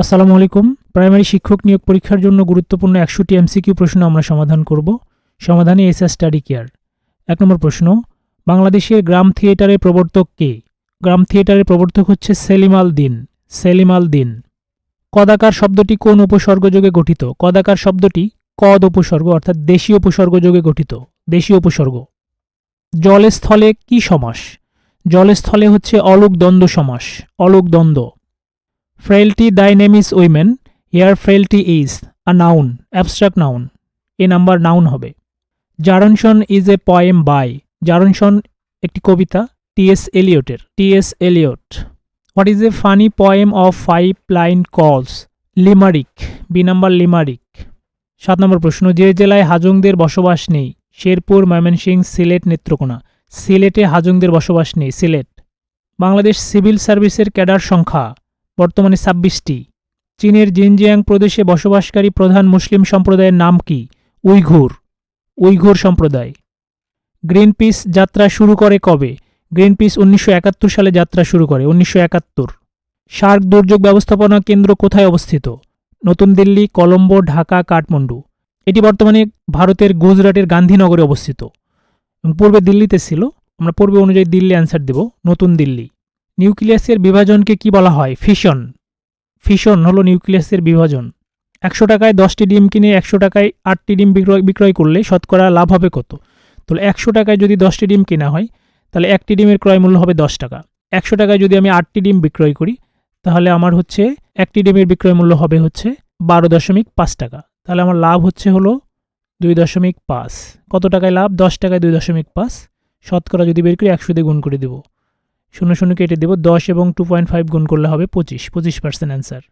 আসসালামু আলাইকুম। প্রাইমারি শিক্ষক নিয়োগ পরীক্ষার জন্য গুরুত্বপূর্ণ ১০০টি এমসিকিউ প্রশ্ন আমরা সমাধান করব। সমাধানে এসএস স্টাডি কেয়ার। ১ নম্বর প্রশ্ন, বাংলাদেশের গ্রাম থিয়েটারের প্রবর্তক কে? গ্রাম থিয়েটারের প্রবর্তক হচ্ছে সেলিম আল দীন। সেলিম আল দীন। কদাকার শব্দটি কোন উপসর্গযোগে গঠিত? কদাকার শব্দটি কদ উপসর্গ অর্থাৎ দেশীয় উপসর্গযোগে গঠিত। দেশীয় উপসর্গ। জলে স্থলে কি সমাস? জলে স্থলে হচ্ছে অলুক দ্বন্দ্ব সমাস। অলুক দ্বন্দ্ব। Frailty thy name is women, here frailty is a noun, abstract noun. A number noun হবে। Gerontion is a poem by. Gerontion একটি কবিতা টি.এস. এলিয়টের। TS. Eliot. What is a funny poem of 5 line calls? Limerick. B number লিমারিক। ৭ নম্বর প্রশ্ন, যে জেলায় হাজংদের বসবাস নেই? শেরপুর, ময়মনসিংহ, সিলেট, নেত্রকোনা। সিলেটে হাজংদের বসবাস নেই। সিলেট। বাংলাদেশ সিভিল সার্ভিসের ক্যাডার সংখ্যা বর্তমানে ২৬টি। চীনের জিনজিয়াং প্রদেশে বসবাসকারী প্রধান মুসলিম সম্প্রদায়ের নাম কি? উইঘুর। উইঘুর সম্প্রদায়। গ্রিনপিস যাত্রা শুরু করে কবে? গ্রিনপিস ১৯৭১ সালে যাত্রা শুরু করে। ১৯৭১। সার্ক দুর্যোগ ব্যবস্থাপনা কেন্দ্র কোথায় অবস্থিত? নতুন দিল্লি, কলম্বো, ঢাকা, কাঠমান্ডু। এটি বর্তমানে ভারতের গুজরাটের গান্ধীনগরে অবস্থিত। পূর্বে দিল্লিতে ছিল। আমরা পূর্বে অনুযায়ী দিল্লি অ্যান্সার দেব। নতুন দিল্লি। নিউক্লিয়াসের বিভাজনকে কি বলা হয়? ফিশন। ফিশন হলো নিউক্লিয়াসের বিভাজন। ১০০ টাকায় ১০টি ডিম কিনে ১০০ টাকায় ৮টি ডিম বিক্রয় করলে শতকরা লাভ হবে কত? তাহলে ১০০ টাকায় যদি 10টি ডিম কেনা হয় তাহলে একটি ডিমের ক্রয় মূল্য হবে 10 টাকা। ১০০ টাকায় যদি আমি 8টি ডিম বিক্রয় করি তাহলে আমার হচ্ছে একটি ডিমের বিক্রয় মূল্য হবে হচ্ছে ১২.৫ টাকা। তাহলে আমার লাভ হলো ২.৫। কত টাকায় লাভ? ১০ টাকায় ২.৫। শতকরা যদি বের করি ১০০ দিয়ে গুণ করে দেব। ০০ কেটে দেব। ১০ এবং 2.5 গুণ করলে হবে 25% অ্যান্সার।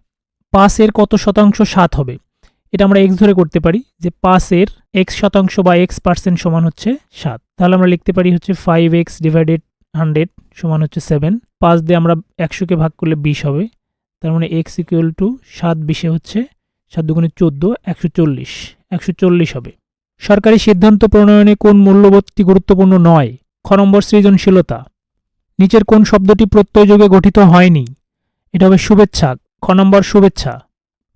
৫-এর কত শতাংশ ৭ হবে? এটা আমরা এক্স ধরে করতে পারি যে ৫-এর এক্স শতাংশ বা x% সমান হচ্ছে ৭। তাহলে আমরা লিখতে পারি হচ্ছে 5x ডিভাইডেড 100 সমান হচ্ছে 7। ৫ দিয়ে আমরা ১০০কে ভাগ করলে ২০ হবে। তার মানে x ইকুয়াল টু ৭ ২০ হচ্ছে ৭ দুগুণে ১৪, ১৪০। ১৪০ হবে। সরকারি সিদ্ধান্ত প্রণয়নে কোন মূল্যবোধটি গুরুত্বপূর্ণ নয়? খ নম্বর সৃজনশীলতা। নিচের কোন শব্দটি প্রত্যয়যোগে গঠিত হয়নি? এটা হবে শুভেচ্ছা। খ নম্বর শুভেচ্ছা।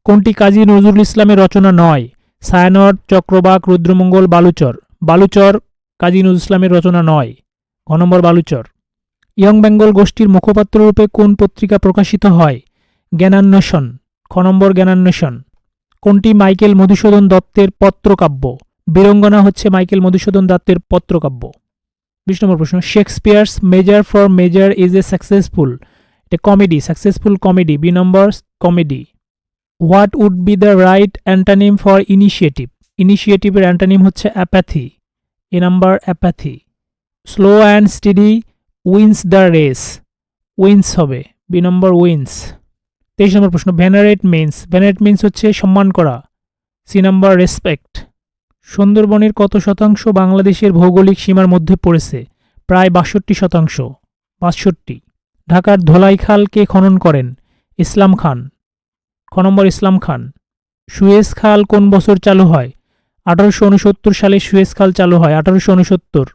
কোনটি কাজী নজরুল ইসলামের রচনা নয়? ছায়ানট, চক্রবাক, রুদ্রমঙ্গল, বালুচর। বালুচর কাজী নজরুল ইসলামের রচনা নয়। খ নম্বর বালুচর। ইয়ং বেঙ্গল গোষ্ঠীর মুখপাত্র রূপে কোন পত্রিকা প্রকাশিত হয়? জ্ঞানান্বেষণ। খ নম্বর জ্ঞানান্বেষণ। কোনটি মাইকেল মধুসূদন দত্তের পত্রকাব্য? বীরঙ্গনা হচ্ছে মাইকেল মধুসূদন দত্তের পত্রকাব্য। ২০ নম্বর প্রশ্ন, Shakespeare's Measure for Measure is a successful. এটা কমেডি, সাকসেসফুল কমেডি। বি নম্বর comedy. What would be the right antonym for initiative? ইনিশিয়েটিভের অ্যান্টানিম হচ্ছে apathy. A number apathy. Slow and steady wins the race. Wins হবে। B নম্বর wins. ২৩ নম্বর প্রশ্ন, venerate means. Venerate means হচ্ছে সম্মান করা। C number respect. সুন্দরবনের কত শতাংশ বাংলাদেশের ভৌগোলিক সীমার মধ্যে পড়েছে? প্রায় ৬২%। ৬২। ঢাকার ধোলাইখাল কে খনন করেন? ইসলাম খান। খ নম্বর ইসলাম খান। সুয়েজ খাল কোন বছর চালু হয়? ১৮৬৯ সালে সুয়েজ খাল চালু হয়। ১৮৬৯।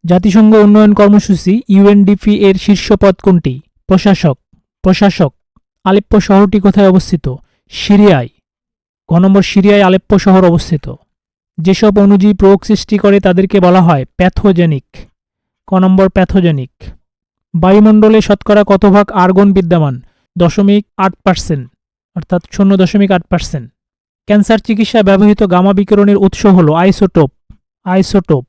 জাতিসংঘ উন্নয়ন কর্মসূচি ইউএনডিপি এর শীর্ষ পদ কোনটি? প্রশাসক। প্রশাসক। আলেপ্পো শহরটি কোথায় অবস্থিত? সিরিয়ায়। ঘ নম্বর সিরিয়ায় আলেপ্পো শহর অবস্থিত। যেসব অণুজীব রোগ সৃষ্টি করে তাদেরকে বলা হয় প্যাথোজেনিক। ক নম্বর প্যাথোজেনিক। বায়ুমণ্ডলে শতকরা কত ভাগ আর্গন বিদ্যমান? 0.8%, অর্থাৎ 0.8%। ক্যান্সার চিকিৎসায় ব্যবহৃত গামা বিকিরণের উৎস হল আইসোটোপ। আইসোটোপ।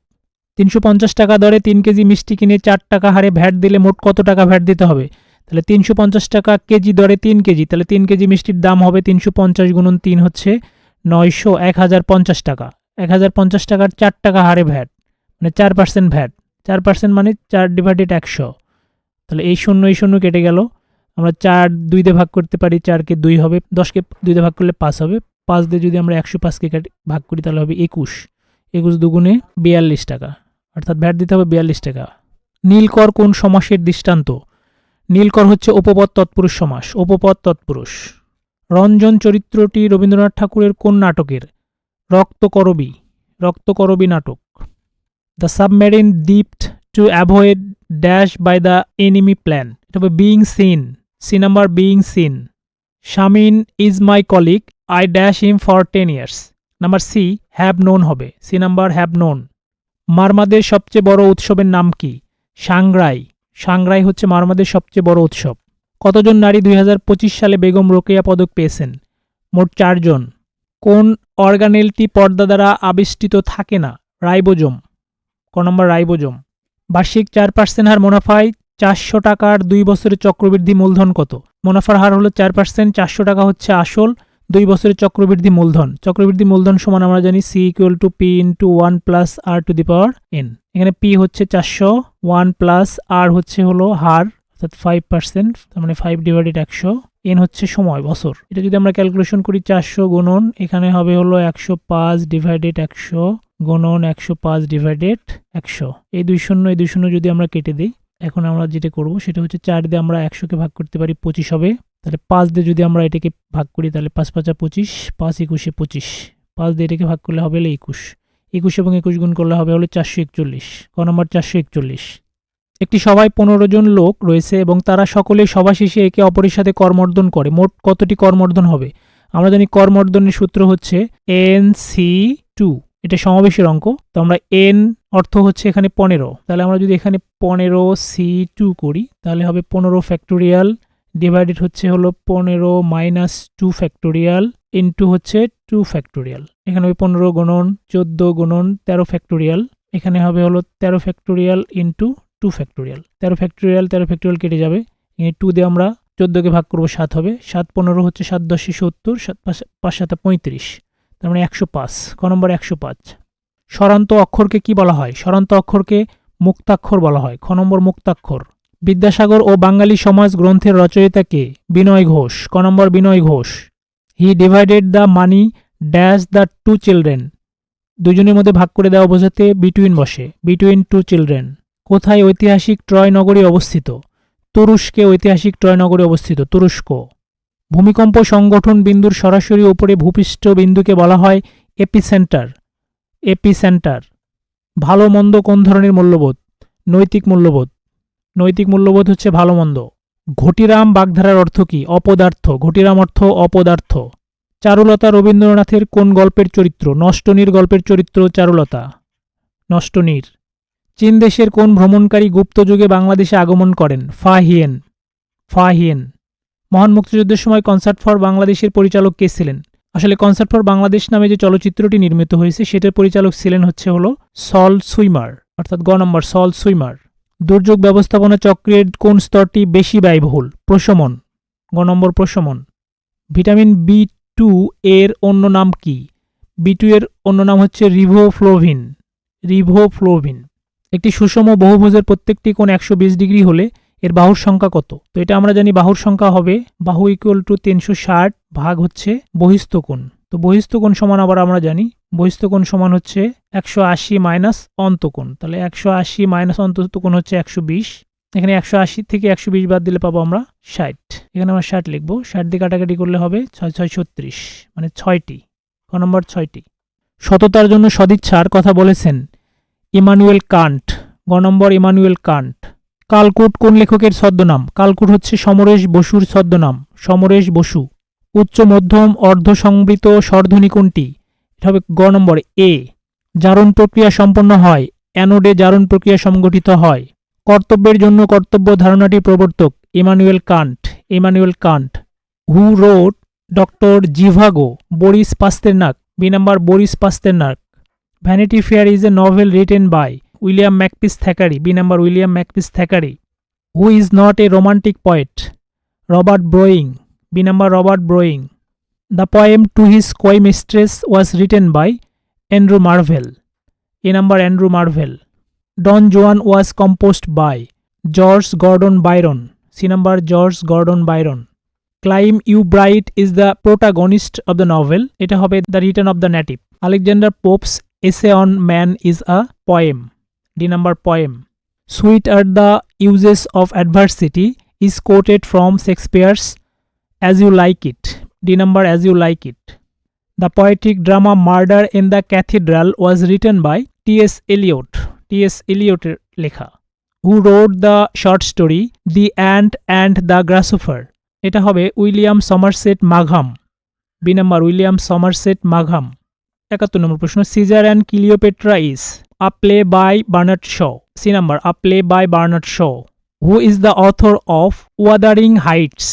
৩৫০ টাকা দরে ৩ কেজি মিষ্টি কিনে ৪ টাকা হারে ভ্যাট দিলে মোট কত টাকা ভ্যাট দিতে হবে? তাহলে ৩৫০ টাকা কেজি দরে ৩ কেজি, তাহলে ৩ কেজি মিষ্টির দাম হবে ৩৫০ গুণন ৩ হচ্ছে ৯০০, ১০৫০ টাকা। ১০৫০ টাকার ৪ টাকা হারে ভ্যাট, মানে 4% ভ্যাট। 4% মানে 4/100। তাহলে এই শূন্য কেটে গেল। আমরা 4 2 দিয়ে ভাগ করতে পারি, 4কে 2 হবে, 10কে 2 দিয়ে ভাগ করলে 5 হবে। 5 দিয়ে যদি আমরা 105কে ভাগ করি তাহলে হবে 21। 21 দুগুণে 42 টাকা, অর্থাৎ ভ্যাট দিতে হবে 42 টাকা। নীলকর কোন সমাসের দৃষ্টান্ত? নীলকর হচ্ছে উপপদ তৎপুরুষ সমাস। উপপদ তৎপুরুষ। রঞ্জন চরিত্রটি রবীন্দ্রনাথ ঠাকুরের কোন নাটকের? রক্তকরবী। রক্তকরবী নাটক। The submarine dipped to avoid dash by the enemy plan. এটা হবে being seen. C number being seen. Shamin is my colleague, I dash him for 10 years. Number C, have known হবে, সি নাম্বার হ্যাভ নোন। মারমাদের সবচেয়ে বড় উৎসবের নাম কি? সাংগ্রাই। সাংগ্রাই হচ্ছে মারমাদের সবচেয়ে বড় উৎসব। কতজন নারী 2025 সালে বেগম রোকেয়া পদক পেয়েছেন? মোট 4 জন। কোন অর্গানেলটি পর্দা দ্বারা আবেষ্টিত থাকে না? রাইবোজোম। ক নম্বর রাইবোজোম। বার্ষিক 4% হার মুনাফায় 400 টাকার 2 বছরের চক্রবৃদ্ধি মূলধন কত? মুনাফার হার হলো 4%, 400 টাকা হচ্ছে আসল, 2 বছরের চক্রবৃদ্ধি মূলধন। চক্রবৃদ্ধি মূলধন সমান আমরা জানি C = P × 1 + R to the power n। এখানে P হচ্ছে 400, 1 + R হচ্ছে হলো হার অর্থাৎ 5%, তার মানে 5/100, n হচ্ছে সময়, বছর। এটা যদি আমরা ক্যালকুলেশন করি 400 গুণন এখানে হবে হলো 105/100 গুণন 105/100। এই 2 শূন্য এই 2 শূন্য যদি আমরা কেটে দিই, এখন আমরা যেটা করব সেটা হচ্ছে 4 দিয়ে আমরা 100কে ভাগ করতে পারি 25 হবে। তাহলে 5 দিয়ে যদি আমরা এটাকে ভাগ করি তাহলে 5 × 5 = 25, 5 × 21 = 25, 5 দিয়ে এটাকে ভাগ করলে হবে হলো 21, 21 এবং 21 গুণ করলে হবে হলো 441। ক নম্বর 441। একটি সভায় 15 জন লোক রয়েছে এবং তারা সকলে সভা শেষে একে অপরের সাথে করমর্দন করে। মোট কতটি করমর্দন হবে? আমরা জানি করমর্দনের সূত্র হচ্ছে NC2, এটা সমাবেশের অঙ্ক। তো আমরা n অর্থ হচ্ছে এখানে 15, তাহলে আমরা যদি এখানে 15C2 করি তাহলে হবে 15 ফ্যাক্টোরিয়াল ডিভাইডেড হচ্ছে হলো 15 - 2 ফ্যাক্টোরিয়াল ইনটু হচ্ছে 2 ফ্যাক্টোরিয়াল। এখানে হবে 15 গুণন 14 গুণন 13 ফ্যাক্টোরিয়াল, এখানে হবে হলো 13 factorial into 2 factorial. 13 factorial 13 factorial কেটে যাবে, এখানে 2 দিয়ে আমরা 14কে ভাগ করব 7 হবে, 7 15 হচ্ছে 7 × 10 = 70, 5 × 7 = 35, তার মানে 105। ক নম্বর 105। স্বরান্ত অক্ষরকে কি বলা হয়? স্বরান্ত অক্ষরকে মুক্তাক্ষর বলা হয়। খ নম্বর মুক্তাক্ষর। বিদ্যাসাগর ও বাঙালি সমাজ গ্রন্থের রচয়িতা কে? বিনয় ঘোষ। ক নম্বর Binoy Ghosh. He divided the money dash the 2 children, দুজনের মধ্যে ভাগ করে দেওয়া বোঝাতে বিটুইন বসে, বিটুইন 2 চিলড্রেন। কোথায় ঐতিহাসিক ট্রয় নগরী অবস্থিত? তুরস্কে ঐতিহাসিক ট্রয় নগরী অবস্থিত, তুরস্ক। ভূমিকম্প সংগঠন বিন্দুর সরাসরি উপরে ভূপৃষ্ঠ বিন্দুকে বলা হয় এপিসেন্টার, এপিসেন্টার। ভালো মন্দ কোন ধরনের মূল্যবোধ? নৈতিক মূল্যবোধ, নৈতিক মূল্যবোধ হচ্ছে ভালো মন্দ। ঘটিরাম বাগধারার অর্থ কি? অপদার্থ, ঘটিরাম অর্থ অপদার্থ। চারুলতা রবীন্দ্রনাথের কোন গল্পের চরিত্র? নষ্টনীর গল্পের চরিত্র চারুলতা, নষ্টনীর। চীন দেশের কোন ভ্রমণকারী গুপ্ত যুগে বাংলাদেশে আগমন করেন? ফা হিয়েন, ফা হিয়েন। মহান মুক্তিযুদ্ধের সময় কনসার্ট ফর বাংলাদেশের পরিচালক কে ছিলেন? আসলে কনসার্ট ফর বাংলাদেশ নামে যে চলচ্চিত্রটি নির্মিত হয়েছে সেটার পরিচালক ছিলেন হচ্ছে হলো সল সুইমার, অর্থাৎ গ নম্বর সল সুইমার। দুর্যোগ ব্যবস্থাপনা চক্রের কোন স্তরটি বেশি ব্যয়বহুল? প্রশমন, গ নম্বর প্রশমন। ভিটামিন B2 এর অন্য নাম কি? B2 এর অন্য নাম হচ্ছে রিভোফ্লোভিন, রিভোফ্লোভিন। একটি সুষম বহুভুজের প্রত্যেকটি কোণ 120 ডিগ্রি হলে এর বাহুর সংখ্যা কত? তো এটা আমরা জানি বাহুর সংখ্যা হবে বাহু = 360 ভাগ হচ্ছে বহিস্থ কোণ। তো বহিস্থ কোণ সমান আবার আমরা জানি বহিস্থ কোণ সমান হচ্ছে 180 - অন্তঃকোণ, তাহলে 180 - অন্তঃকোণ হচ্ছে 120। এখানে 180 থেকে 120 বাদ দিলে পাবো আমরা 60, এখানে আমরা 60 লিখবো, 60 দিয়ে কাটাকাটি করলে হবে 6 × 6 = 36, মানে 6টি। ক নম্বর 6টি। সততার জন্য সদিচ্ছার কথা বলেছেন ইমানুয়েল কান্ট, গ নম্বর ইমানুয়েল কান্ট। কালকুট কোন লেখকের ছদ্মনাম? কালকুট হচ্ছে সমরেশ বসুর ছদ্মনাম, সমরেশ বসু। উচ্চ মধ্যম অর্ধ সংবৃত স্বরধ্বনি কোনটি? এটা হবে গ নম্বর এ। জারণ প্রক্রিয়া সম্পন্ন হয়, অ্যানোডে জারণ প্রক্রিয়া সংগঠিত হয়। কর্তব্যের জন্য কর্তব্য ধারণাটির প্রবর্তক Immanuel Kant, Immanuel Kant. Who wrote Doctor Zhivago? Boris Pasternak, B number Boris Pasternak. Vanity Fair is a novel written by William Makepeace Thackeray, B number William Makepeace Thackeray. Who is not a romantic poet? Robert Browning, B number Robert Browning. The poem to his coy mistress was written by Andrew Marvell, A number Andrew Marvell. Don Juan was composed by George Gordon Byron, C number George Gordon Byron. Clym Yeobright is the protagonist of the novel, এটা হবে the Return of the Native. Alexander Pope's essay on man is a poem, D number poem. Sweet are the uses of adversity is quoted from Shakespeare's As You Like It, D number As You Like It. The poetic drama Murder in the Cathedral was written by T.S. Eliot, T.S. Eliot লেখা। Who wrote the short story The Ant and the Grasshopper? এটা হবে William Somerset মাঘাম। B number William Somerset মাঘাম। 71 number প্রশ্ন, Caesar and Cleopatra is a play by Bernard Shaw. C number a play by Bernard Shaw. Who is the author of Wuthering Heights.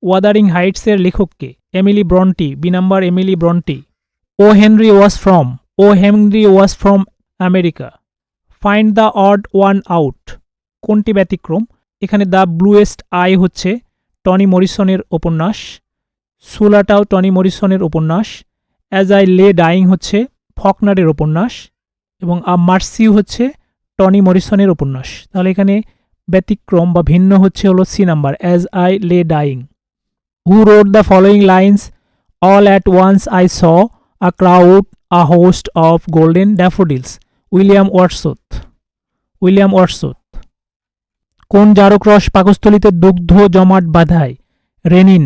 Wuthering Heights এর লেখক কে? Emily Bronte. B number Emily Bronte. O Henry was from. O Henry was from America. Find the odd one out. কোনটি ব্যতিক্রম? এখানে the bluest eye হচ্ছে Tony মরিসনের উপন্যাস। সুলাটাও Tony মরিসনের উপন্যাস। As I lay dyeing হচ্ছে ফকনারের উপন্যাস এবং আ মার্সি হচ্ছে টনি মরিসনের উপন্যাস। তাহলে এখানে ব্যতিক্রম বা ভিন্ন হচ্ছে হলো C number as I lay dying. Who wrote the following lines all at once I saw a crowd a host of golden daffodils. William Wordsworth. William Wordsworth. কোন জারক রস পাকস্থলিতে দুগ্ধ জমাট বাঁধায়? রেনিন।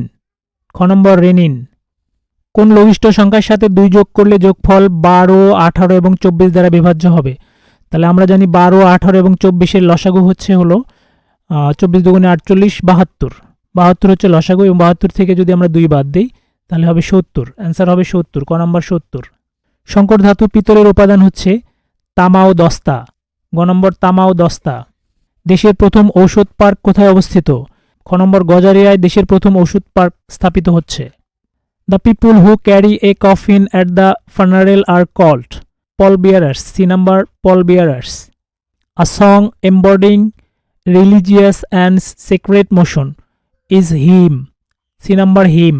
খ নম্বর রেনিন। কোন লঘিষ্ঠ সংখ্যার সাথে 2 যোগ করলে যোগফল 12, 18 এবং 24 দ্বারা বিভাজ্য হবে? তাহলে আমরা জানি 12, 18 এবং 24-এর লসাগু হচ্ছে হলো 24 দুগুণে 48, 72। 72 হচ্ছে লসাগু এবং 72 থেকে যদি আমরা 2 বাদ দিই তাহলে হবে 70। অ্যান্সার হবে 70। ক নম্বর 70। সংকর ধাতু পিতলের উপাদান হচ্ছে তামা ও দস্তা। গ নম্বর তামা ও দস্তা। দেশের প্রথম ঔষধ পার্ক কোথায় অবস্থিত? খ নম্বর গজারিয়ায় দেশের প্রথম ওষুধ পার্ক স্থাপিত হচ্ছে। The people who carry a coffin at the funeral are called pallbearers. C number pallbearers. A song embodying religious and sacred emotion is hymn. C number hymn.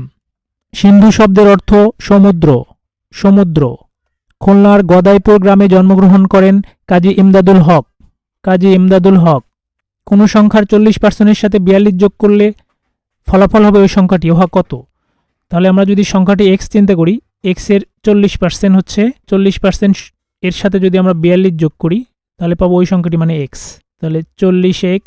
সিন্ধু শব্দের অর্থ সমুদ্র। সমুদ্র। খুলনার গদাইপুর গ্রামে জন্মগ্রহণ করেন কাজী ইমদাদুল হক। কাজী ইমদাদুল হক। কোন সংখ্যার 40% সাথে 42 যোগ করলে ফলাফল হবে ওই সংখ্যাটি, উহা কত? তাহলে আমরা যদি সংখ্যাটি এক্স চিন্তা করি, এক্স এর 40% হচ্ছে 40%, এর সাথে যদি আমরা 42 যোগ করি তাহলে পাবো ওই সংখ্যাটি মানে এক্স। তাহলে 40x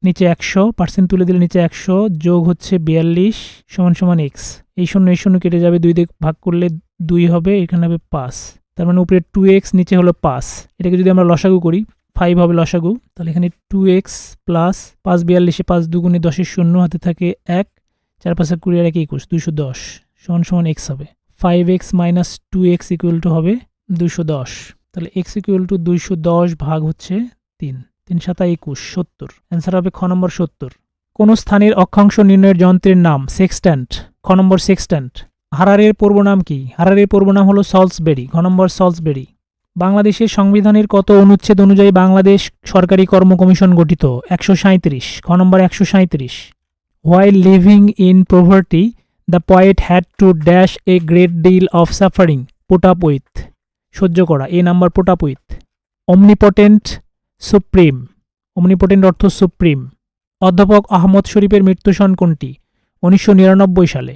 নিচে 100% তুলে দিলে নিচে 100 যোগ হচ্ছে 42 সমান সমান এক্স। এই শূন্য কেটে যাবে, 2 দিয়ে ভাগ করলে 2 হবে, এখানে হবে 5। তার মানে উপরে 2x নিচে হলো 5। এটাকে যদি আমরা লসাগু করি 5 হবে লসাগু। তাহলে এখানে 2x প্লাস 5 42, 5 দুগুণে 10-এর 0 হাতে থাকে 1, 4 5 20 আর 1 21, 210 সমান সমান x হবে। 5x minus 2x equal to হবে 210। তাহলে x ইকুয়াল টু 210 ভাগ হচ্ছে 3, 3 7 21, 70। অ্যান্সার হবে খ নম্বর 70। কোন স্থানের অক্ষাংশ নির্ণয়ের যন্ত্রের নাম? সেক্সট্যান্ট। খ নম্বর সেক্সট্যান্ট। হারারের পূর্ব নাম কি? হারারের পূর্ব নাম হলো সল্সবেরি। ঘ নম্বর সল্সবেরি। বাংলাদেশের সংবিধানের কত অনুচ্ছেদ অনুযায়ী বাংলাদেশ সরকারি কর্ম কমিশন গঠিত? 137। খ নম্বর 137। While living in poverty, the poet had to dash a great deal of suffering. Put up with. সহ্য করা। A number put up with. Omnipotent, supreme. Omnipotent অর্থ সুপ্রিম। অধ্যাপক আহমদ শরীফের মৃত্যু সন কোনটি? 1999 সালে।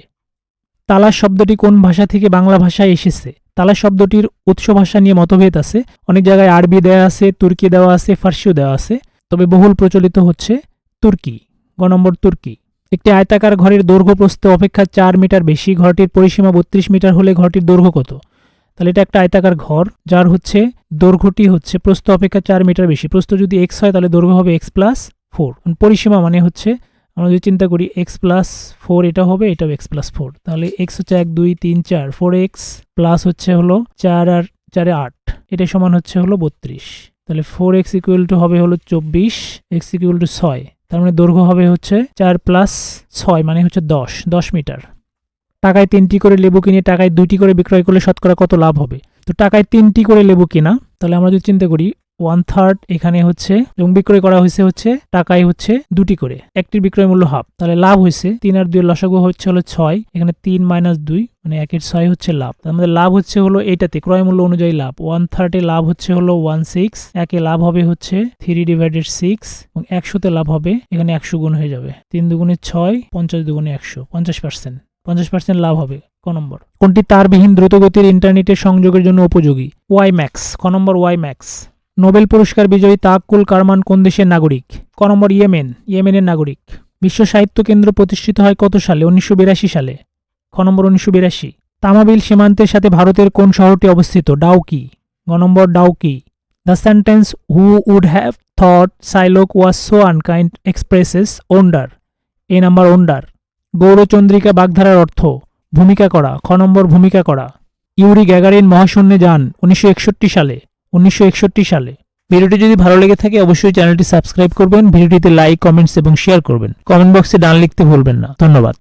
তালাশ শব্দটি কোন ভাষা থেকে বাংলা ভাষায় এসেছে? তালাশ শব্দটির উৎস ভাষা নিয়ে মতভেদ আছে। অনেক জায়গায় আরবি দেওয়া আছে, তুর্কি দেওয়া আছে, ফার্সিও দেওয়া আছে, তবে বহুল প্রচলিত হচ্ছে তুর্কি। গ নম্বর তুর্কি। একটি আয়তাকার ঘরের দৈর্ঘ্য প্রস্থ অপেক্ষা 4 মিটার বেশি, ঘরটির পরিসীমা 32 মিটার হলে ঘরটির দৈর্ঘ্য কত? তাহলে এটা একটা আয়তাকার ঘর যার হচ্ছে দৈর্ঘ্যটি হচ্ছে প্রস্থ অপেক্ষা 4 মিটার বেশি। প্রস্থ যদি x হয় তাহলে দৈর্ঘ্য হবে x প্লাস 4। পরিসীমা মানে হচ্ছে আমরা যদি চিন্তা করি x প্লাস 4 এটা হবে, এটাও x প্লাস 4। তাহলে x হচ্ছে 1 2 3 4, 4x প্লাস হচ্ছে হলো 4 আর 4 8, এটা সমান হচ্ছে হলো 32। তাহলে 4x ইকুয়াল টু হবে হলো 24, x ইকুয়াল টু 6। তার মানে দৈর্ঘ্য হবে হচ্ছে 4 প্লাস 6 মানে হচ্ছে 10 মিটার। টাকায় 3টি করে লেবু কিনে টাকায় 2টি করে বিক্রয় করলে শতকরা কত লাভ হবে? তো টাকায় 3টি করে লেবু কিনা, তাহলে আমরা যদি চিন্তা করি 1/3 এখানে হচ্ছে এবং বিক্রয় করা হয়েছে হচ্ছে টাকায় হচ্ছে 2টি করে, একটির বিক্রয় মূল্য হাফ, তাহলে লাভ হয়েছে 3 আর 2 এর লসাগু হচ্ছে হলো 6, এখানে 3 মাইনাস 2 মানে 1 এর 6 হচ্ছে লাভ। তার মধ্যে লাভ হচ্ছে হলো এইটাতে ক্রয় মূল্য অনুযায়ী লাভ 1/3 এ লাভ হচ্ছে হলো 16, একে লাভ হবে হচ্ছে 3/6 এবং 100-তে লাভ হবে এখানে 100 গুণ হয়ে যাবে, 3 দুগুণে 6, 50 দুগুণে 100, 50% লাভ হবে। ক নম্বর কোনটি তারবিহীন দ্রুতগতির ইন্টারনেটের সংযোগের জন্য উপযোগী? ওয়াইম্যাক্স। খ নম্বর ওয়াইম্যাক্স। নোবেল পুরস্কার বিজয়ী তাওয়াক্কুল কারমান কোন দেশের নাগরিক? ক নম্বর ইয়েমেনের নাগরিক। বিশ্ব সাহিত্য কেন্দ্র প্রতিষ্ঠিত হয় কত সালে? 1982 সালে। খ নম্বর 1982। তামাবিল সীমান্তের সাথে ভারতের কোন শহরটি অবস্থিত? ডাউকি। গ নম্বর Dawki. The sentence who would have thought Shylock was so unkind expresses wonder. A number wonder. গৌরচন্দ্রিকা বাগধারার অর্থ ভূমিকা করা। খ নম্বর ভূমিকা করা। ইউরি গ্যাগারিন মহাশূন্যে যান 1961 সালে। 1961 সালে। ভিডিওটি যদি ভালো লেগে থাকে অবশ্যই চ্যানেলটি সাবস্ক্রাইব করবেন, ভিডিওটিতে লাইক, কমেন্টস এবং শেয়ার করবেন। কমেন্ট বক্সে ডান লিখতে ভুলবেন না। ধন্যবাদ।